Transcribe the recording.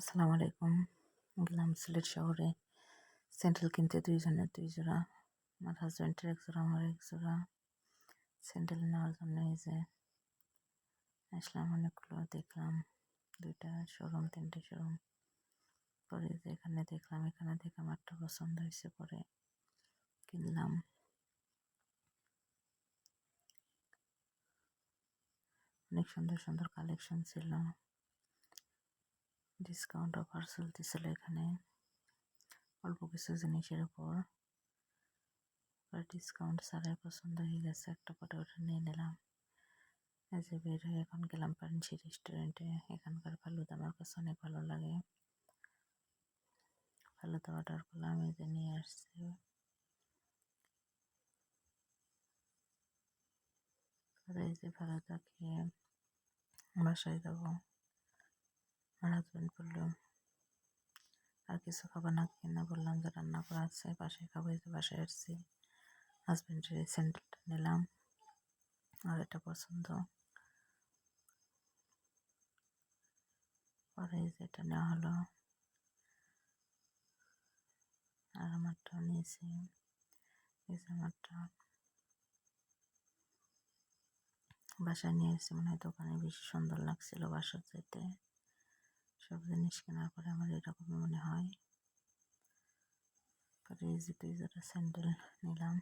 আসসালামু আলাইকুম। গেলাম সিলেট শহরে স্যান্ডেল কিনতে, দুইজনের দুই জোড়া, আমার হাজব্যান্ডের এক জোড়া, আমার এক জোড়া স্যান্ডেল নেওয়ার জন্য এই যে আসলাম। অনেকগুলো দেখলাম, দুইটা শোরুম, তিনটে শোরুম। পরে যে এখানে দেখলাম, এখানে দেখে আমারটা পছন্দ হয়েছে, পরে কিনলাম। অনেক সুন্দর সুন্দর কালেকশন ছিল, ডিসকাউন্ট অফার চলতেছিল এখানে অল্প কিছু জিনিসের উপর। ডিসকাউন্ট ছাড়াই পছন্দ হয়ে গেছে, একটা পরে ওটা নিয়ে নিলাম। এই যে বের হয়ে এখন গেলাম পানসি রেস্টুরেন্টে। এখানকার ফালুদা আমার কাছে অনেক ভালো লাগে, ফালুদা অর্ডার করলাম, এই যে নিয়ে আসছি। এই যে ফালুদা খেয়ে বাসায় যাবো। আমার হাজব্যান্ড বললো আর কিছু খাবার না কিনা, বললাম যে রান্না করা আছে, বাসায় খাবো। এই যে বাসায় আসছি, হাজব্যান্ডের এই স্যান্ডেলটা নিলাম, আর এটা পছন্দ। পরে এই যে এটা নেওয়া হলো, আর আমারটাও নিয়েছি। এই যে আমারটা বাসায় নিয়ে এসেছি, মনে হয় দোকানে বেশি সুন্দর লাগছিল বাসার চাইতে। সব জিনিস কেনার পরে আমার এরকমই মনে হয়। পরে এই যে দুই জোড়া স্যান্ডেল নিলাম।